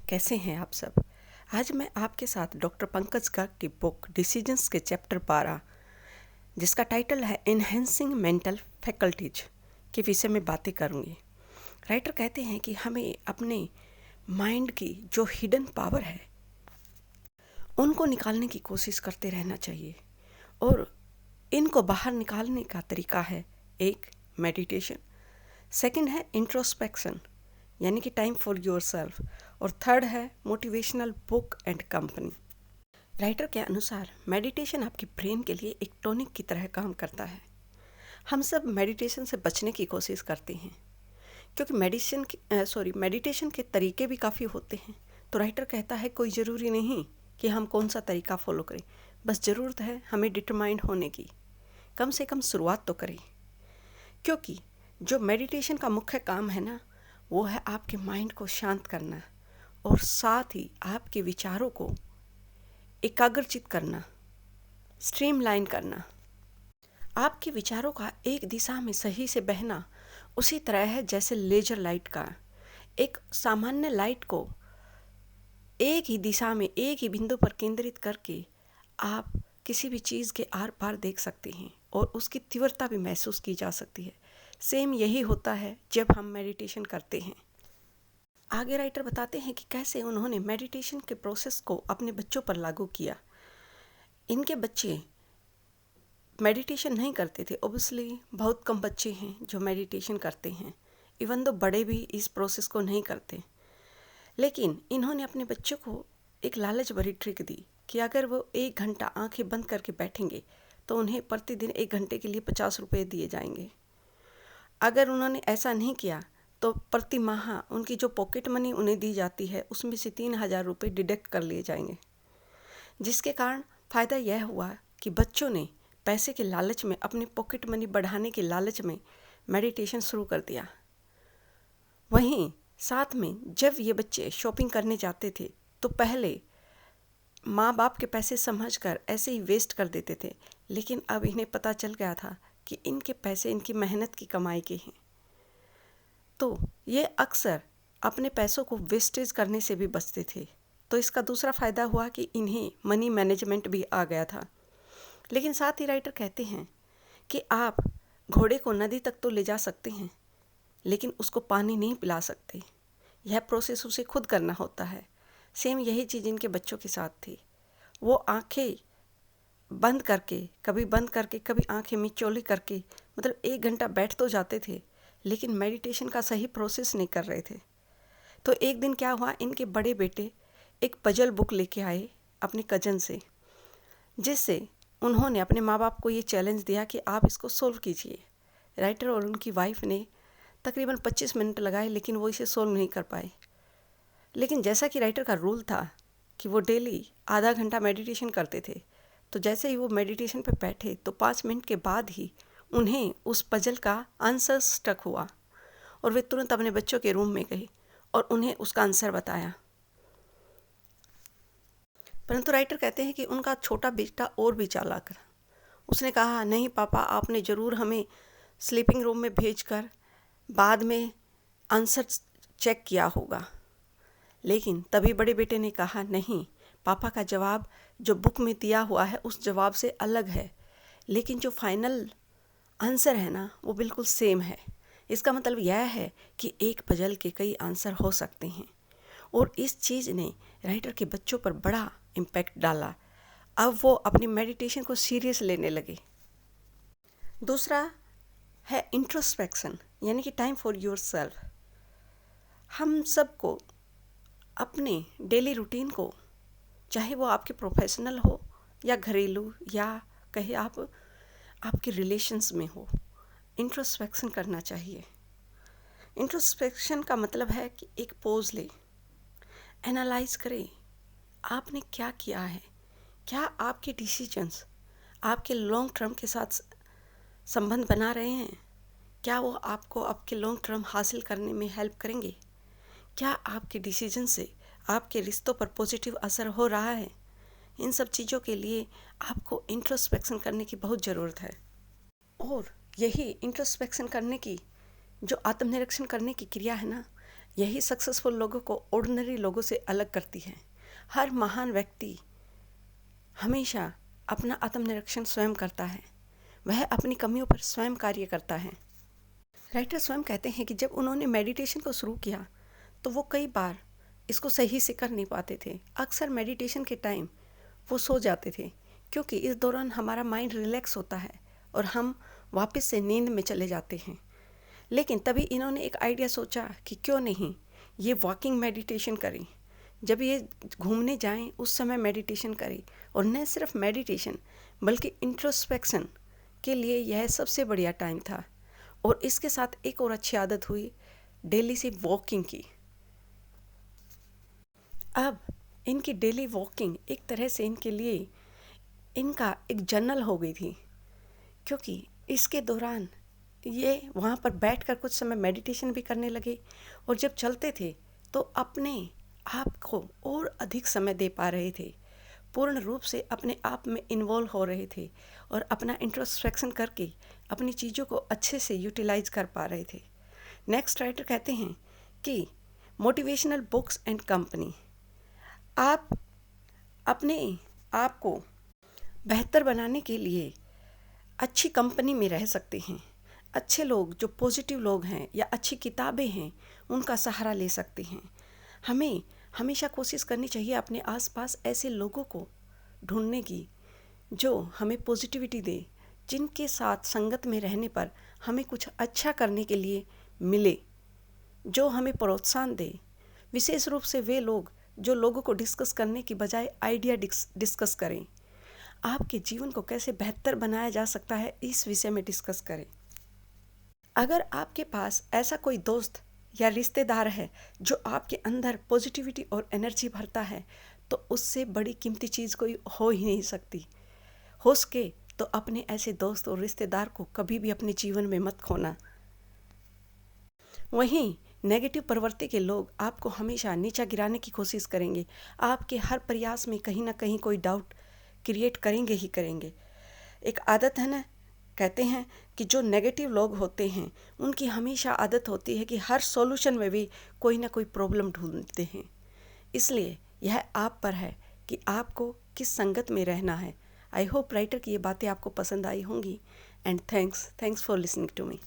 कैसे हैं आप सब। आज मैं आपके साथ डॉक्टर पंकज गर्ग की बुक डिसीजंस के चैप्टर 12 जिसका टाइटल है इन्हेंसिंग मेंटल फैकल्टीज के विषय में बातें करूंगी। राइटर कहते हैं कि हमें अपने माइंड की जो हिडन पावर है उनको निकालने की कोशिश करते रहना चाहिए और इनको बाहर निकालने का तरीका है एक मेडिटेशन, सेकंड है इंट्रोस्पेक्शन यानी कि टाइम फॉर योरसेल्फ और थर्ड है motivational book and company. Writer के अनुसार मेडिटेशन आपके ब्रेन के लिए एक टॉनिक की तरह काम करता है। हम सब मेडिटेशन से बचने की कोशिश करते हैं क्योंकि मेडिटेशन के तरीके भी काफ़ी होते हैं। तो राइटर कहता है कोई ज़रूरी नहीं कि हम कौन सा तरीका फॉलो करें, बस ज़रूरत है हमें डिटरमाइंड होने की, कम से कम शुरुआत तो करें। क्योंकि जो मेडिटेशन का मुख्य काम है ना, वो है आपके माइंड को शांत करना और साथ ही आपके विचारों को एकाग्रचित करना, स्ट्रीमलाइन करना। आपके विचारों का एक दिशा में सही से बहना उसी तरह है जैसे लेजर लाइट का। एक सामान्य लाइट को एक ही दिशा में एक ही बिंदु पर केंद्रित करके आप किसी भी चीज़ के आर पार देख सकते हैं और उसकी तीव्रता भी महसूस की जा सकती है। सेम यही होता है जब हम मेडिटेशन करते हैं। आगे राइटर बताते हैं कि कैसे उन्होंने मेडिटेशन के प्रोसेस को अपने बच्चों पर लागू किया। इनके बच्चे मेडिटेशन नहीं करते थे, ओबियसली बहुत कम बच्चे हैं जो मेडिटेशन करते हैं, इवन दो बड़े भी इस प्रोसेस को नहीं करते। लेकिन इन्होंने अपने बच्चों को एक लालच भरी ट्रिक दी कि अगर वो 1 घंटा आंखें बंद करके बैठेंगे तो उन्हें प्रतिदिन 1 घंटे के लिए 50 रुपये दिए जाएंगे। अगर उन्होंने ऐसा नहीं किया तो प्रति माह उनकी जो पॉकेट मनी उन्हें दी जाती है उसमें से 3,000 रुपये डिडक्ट कर लिए जाएंगे। जिसके कारण फ़ायदा यह हुआ कि बच्चों ने पैसे के लालच में, अपनी पॉकेट मनी बढ़ाने के लालच में मेडिटेशन शुरू कर दिया। वहीं साथ में जब ये बच्चे शॉपिंग करने जाते थे तो पहले माँ बाप के पैसे समझकर ऐसे ही वेस्ट कर देते थे, लेकिन अब इन्हें पता चल गया था कि इनके पैसे इनकी मेहनत की कमाई के हैं। तो ये अक्सर अपने पैसों को वेस्टेज करने से भी बचते थे। तो इसका दूसरा फ़ायदा हुआ कि इन्हें मनी मैनेजमेंट भी आ गया था। लेकिन साथ ही राइटर कहते हैं कि आप घोड़े को नदी तक तो ले जा सकते हैं, लेकिन उसको पानी नहीं पिला सकते। यह प्रोसेस उसे खुद करना होता है। सेम यही चीज़ इनके बच्चों के साथ थी। वो आंखें बंद करके, कभी आंखें मिचौली करके, मतलब 1 घंटा बैठ तो जाते थे, लेकिन मेडिटेशन का सही प्रोसेस नहीं कर रहे थे। तो एक दिन क्या हुआ, इनके बड़े बेटे एक पजल बुक लेके आए अपने कज़न से, जिससे उन्होंने अपने माँ बाप को ये चैलेंज दिया कि आप इसको सोल्व कीजिए। राइटर और उनकी वाइफ ने तकरीबन 25 मिनट लगाए, लेकिन वो इसे सोल्व नहीं कर पाए। लेकिन जैसा कि राइटर का रूल था कि वो डेली आधा घंटा मेडिटेशन करते थे, तो जैसे ही वो मेडिटेशन पे बैठे तो 5 मिनट के बाद ही उन्हें उस पजल का आंसर स्टक हुआ और वे तुरंत अपने बच्चों के रूम में गए और उन्हें उसका आंसर बताया। परंतु राइटर कहते हैं कि उनका छोटा बेटा और भी चालाक था। उसने कहा, नहीं पापा, आपने ज़रूर हमें स्लीपिंग रूम में भेजकर बाद में आंसर चेक किया होगा। लेकिन तभी बड़े बेटे ने कहा, नहीं पापा, का जवाब जो बुक में दिया हुआ है उस जवाब से अलग है, लेकिन जो फाइनल आंसर है ना वो बिल्कुल सेम है। इसका मतलब यह है कि एक पजल के कई आंसर हो सकते हैं। और इस चीज़ ने राइटर के बच्चों पर बड़ा इम्पैक्ट डाला। अब वो अपनी मेडिटेशन को सीरियस लेने लगे। दूसरा है इंट्रोस्पेक्शन यानी कि टाइम फॉर योरसेल्फ। हम सबको अपने डेली रूटीन को, चाहे वो आपके प्रोफेशनल हो या घरेलू या कहे आप आपके रिलेशंस में हो, इंट्रोस्पेक्शन करना चाहिए। इंट्रोस्पेक्शन का मतलब है कि एक पोज ले, एनालाइज करें आपने क्या किया है, क्या आपके डिसीजंस आपके लॉन्ग टर्म के साथ संबंध बना रहे हैं, क्या वो आपको आपके लॉन्ग टर्म हासिल करने में हेल्प करेंगे, क्या आपके डिसीजन से आपके रिश्तों पर पॉजिटिव असर हो रहा है। इन सब चीज़ों के लिए आपको इंट्रोस्पेक्शन करने की बहुत ज़रूरत है। और यही इंट्रोस्पेक्शन करने की, जो आत्मनिरीक्षण करने की क्रिया है ना, यही सक्सेसफुल लोगों को ऑर्डिनरी लोगों से अलग करती है। हर महान व्यक्ति हमेशा अपना आत्मनिरीक्षण स्वयं करता है, वह अपनी कमियों पर स्वयं कार्य करता है। राइटर स्वयं कहते हैं कि जब उन्होंने मेडिटेशन को शुरू किया तो वो कई बार इसको सही से कर नहीं पाते थे। अक्सर मेडिटेशन के टाइम वो सो जाते थे, क्योंकि इस दौरान हमारा माइंड रिलैक्स होता है और हम वापस से नींद में चले जाते हैं। लेकिन तभी इन्होंने एक आइडिया सोचा कि क्यों नहीं ये वॉकिंग मेडिटेशन करें, जब ये घूमने जाएं उस समय मेडिटेशन करें। और न सिर्फ मेडिटेशन बल्कि इंट्रोस्पेक्शन के लिए यह सबसे बढ़िया टाइम था। और इसके साथ एक और अच्छी आदत हुई, डेली से वॉकिंग की। अब इनकी डेली वॉकिंग एक तरह से इनके लिए इनका एक जर्नल हो गई थी, क्योंकि इसके दौरान ये वहाँ पर बैठकर कुछ समय मेडिटेशन भी करने लगे और जब चलते थे तो अपने आप को और अधिक समय दे पा रहे थे, पूर्ण रूप से अपने आप में इन्वॉल्व हो रहे थे और अपना इंट्रोस्पेक्शन करके अपनी चीज़ों को अच्छे से यूटिलाइज कर पा रहे थे। नेक्स्ट राइटर कहते हैं कि मोटिवेशनल बुक्स एंड कंपनी, आप अपने आप को बेहतर बनाने के लिए अच्छी कंपनी में रह सकते हैं। अच्छे लोग, जो पॉजिटिव लोग हैं या अच्छी किताबें हैं, उनका सहारा ले सकते हैं। हमें हमेशा कोशिश करनी चाहिए अपने आसपास ऐसे लोगों को ढूंढने की जो हमें पॉजिटिविटी दे, जिनके साथ संगत में रहने पर हमें कुछ अच्छा करने के लिए मिले, जो हमें प्रोत्साहन दे। विशेष रूप से वे लोग जो लोगों को डिस्कस करने की बजाय आइडिया डिस्कस करें। आपके जीवन को कैसे बेहतर बनाया जा सकता है, इस विषय में डिस्कस करें। अगर आपके पास ऐसा कोई दोस्त या रिश्तेदार है जो आपके अंदर पॉजिटिविटी और एनर्जी भरता है, तो उससे बड़ी कीमती चीज़ कोई हो ही नहीं सकती। हो सके तो अपने ऐसे दोस्त और रिश्तेदार को कभी भी अपने जीवन में मत खोना। वहीं नेगेटिव प्रवृत्ति के लोग आपको हमेशा नीचा गिराने की कोशिश करेंगे। आपके हर प्रयास में कहीं ना कहीं कोई डाउट क्रिएट करेंगे ही करेंगे। एक आदत है ना, कहते हैं कि जो नेगेटिव लोग होते हैं उनकी हमेशा आदत होती है कि हर सॉल्यूशन में भी कोई ना कोई प्रॉब्लम ढूंढते हैं। इसलिए यह आप पर है कि आपको किस संगत में रहना है। आई होप राइटर की ये बातें आपको पसंद आई होंगी। And thanks for listening to me.